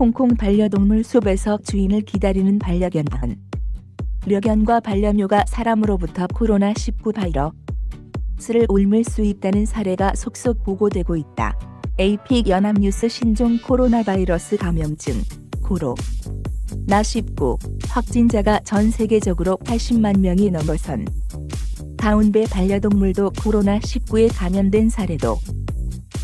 홍콩 반려동물 숲에서 주인을 기다리는 반려견. 반려견과 반려묘가 사람으로부터 코로나19 바이러스를 옮을 수 있다는 사례가 속속 보고되고 있다. AP 연합뉴스 신종 코로나 바이러스 감염증 코로나19 확진자가 전 세계적으로 80만 명이 넘어선 가운데 반려동물도 코로나19에 감염된 사례도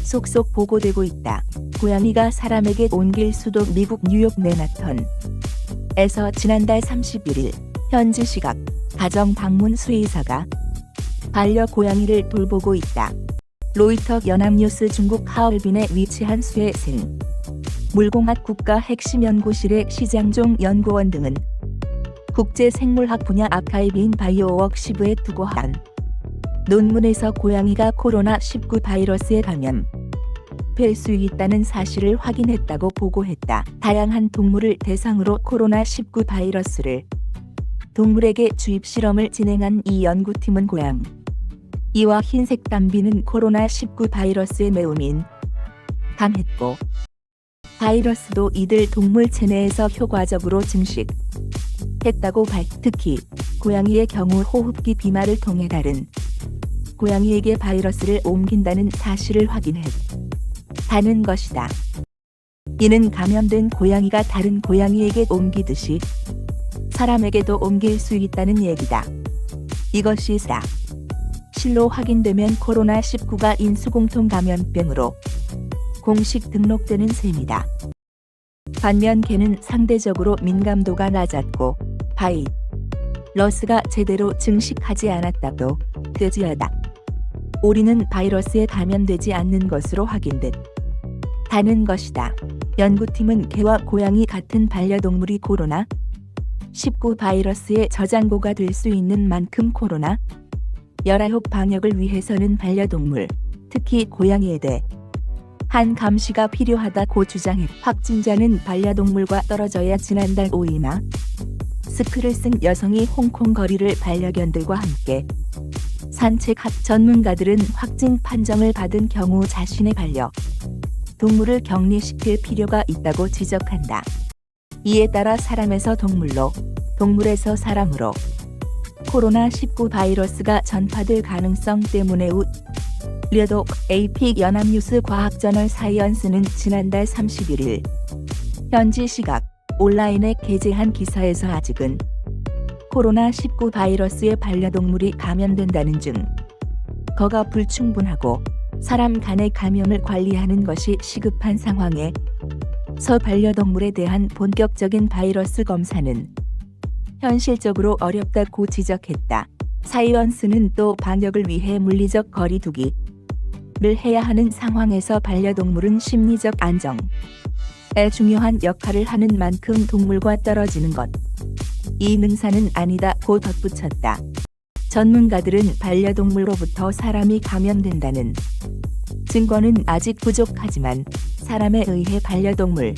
속속 보고되고 있다. 고양이가 사람에게 옮길 수도 미국 뉴욕 맨하탄에서 지난달 31일 현지 시각 가정 방문 수의사가 반려고양이를 돌보고 있다. 로이터 연합뉴스 중국 하얼빈에 위치한 수해생 물공학 국가 핵심 연구실의 시장종 연구원 등은 국제생물학 분야 아카이브인 바이오워크시브에 두고 한 논문에서 고양이가 코로나19 바이러스에 감염될 수 있다는 사실을 확인했다고 보고했다. 다양한 동물을 대상으로 코로나19 바이러스를 동물에게 주입 실험을 진행한 이 연구팀은 고양이와 흰색 담비는 코로나19 바이러스에 매우 민감했고 바이러스도 이들 동물 체내에서 효과적으로 증식했다고 특히 고양이의 경우 호흡기 비말을 통해 다른 고양이에게 바이러스를 옮긴다는 사실을 확인했다는 것이다. 이는 감염된 고양이가 다른 고양이에게 옮기듯이 사람에게도 옮길 수 있다는 얘기다. 이것이 실로 확인되면 코로나19가 인수공통 감염병으로 공식 등록되는 셈이다. 반면 개는 상대적으로 민감도가 낮았고 바이러스가 제대로 증식하지 않았다고 되지어다. 오리는 바이러스에 감염되지 않는 것으로 확인됐다는 것이다. 연구팀은 개와 고양이 같은 반려동물이 코로나19 바이러스의 저장고가 될 수 있는 만큼 코로나19 방역을 위해서는 반려동물, 특히 고양이에 대한 감시가 필요하다고 주장했다. 확진자는 반려동물과 떨어져야 지난달 5일 마스크를 쓴 여성이 홍콩 거리를 반려견들과 함께 산책한 전문가들은 확진 판정을 받은 경우 자신의 반려동물을 격리시킬 필요가 있다고 지적한다. 이에 따라 사람에서 동물로, 동물에서 사람으로 코로나19 바이러스가 전파될 가능성 때문에 우려도 AP 연합뉴스 과학저널 사이언스는 지난달 31일 현지 시각 온라인에 게재한 기사에서 아직은 코로나19 바이러스에 반려동물이 감염된다는 증거가 불충분하고 사람 간의 감염을 관리하는 것이 시급한 상황에서 반려동물에 대한 본격적인 바이러스 검사는 현실적으로 어렵다고 지적했다. 사이언스는 또 방역을 위해 물리적 거리 두기를 해야 하는 상황에서 반려동물은 심리적 안정에 중요한 역할을 하는 만큼 동물과 떨어지는 것. 이 능사는 아니다고 덧붙였다. 전문가들은 반려동물로부터 사람이 감염된다는 증거는 아직 부족하지만 사람에 의해 반려동물이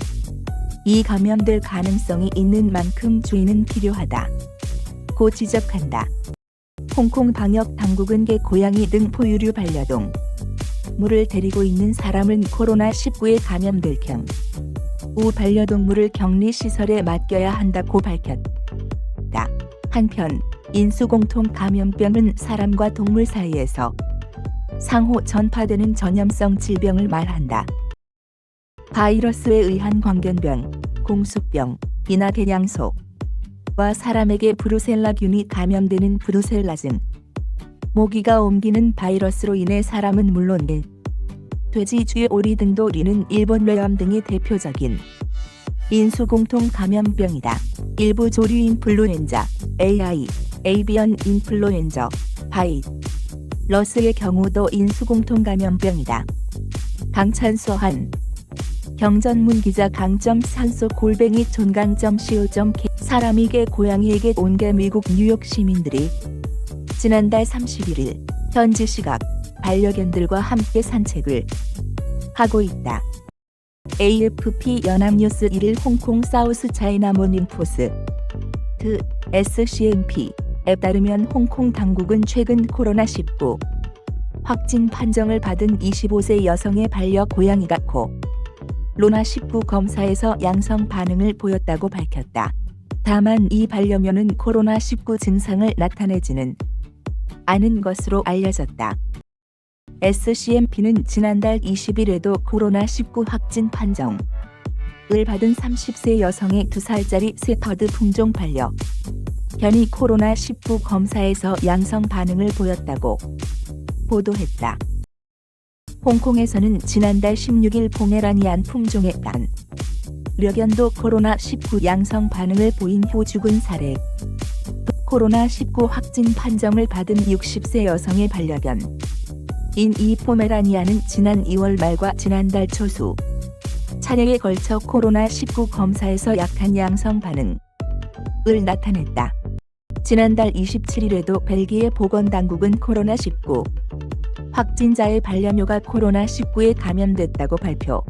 감염될 가능성이 있는 만큼 주의는 필요하다고 지적한다. 홍콩 방역 당국은 개, 고양이 등 포유류 반려동물을 데리고 있는 사람은 코로나19에 감염될 경우 반려동물을 격리시설에 맡겨야 한다고 밝혔다. 한편 인수공통 감염병은 사람과 동물 사이에서 상호 전파되는 전염성 질병을 말한다. 바이러스에 의한 광견병, 공수병, 이나 개냥소와 사람에게 브루셀라균이 감염되는 브루셀라증, 모기가 옮기는 바이러스로 인해 사람은 물론 돼지, 쥐, 오리 등도 리는 일본뇌염 등이 대표적인 인수공통 감염병이다. 일부 조류 인플루엔자, avian 인플루엔자 바이러스의 경우도 인수공통 감염병이다. 강찬수 한 경전문 기자 강점산소 @촌강.co.k 사람이 개, 고양이에게 옮겨 미국 뉴욕 시민들이 지난달 31일 현지 시각 반려견들과 함께 산책을 하고 있다. AFP 연합뉴스 1일 홍콩 사우스 차이나 모닝포스트 SCMP에 따르면 홍콩 당국은 최근 코로나19 확진 판정을 받은 25세 여성의 반려 고양이가 코로나19 검사에서 양성 반응을 보였다고 밝혔다. 다만 이 반려묘는 코로나19 증상을 나타내지는 않은 것으로 알려졌다. SCMP는 지난달 20일에도 코로나19 확진 판정을 받은 30세 여성의 2살짜리 세퍼드 품종 반려견이 코로나19 검사에서 양성 반응을 보였다고 보도했다. 홍콩에서는 지난달 16일 포메라니안 품종의 반려견도 코로나19 양성 반응을 보인 후 죽은 사례. 코로나19 확진 판정을 받은 60세 여성의 반려견인 이 포메라니안은 지난 2월 말과 지난달 초수 차례에 걸쳐 코로나19 검사에서 약한 양성 반응을 나타냈다. 지난달 27일에도 벨기에 보건당국은 코로나19 확진자의 반려묘가 코로나19에 감염됐다고 발표.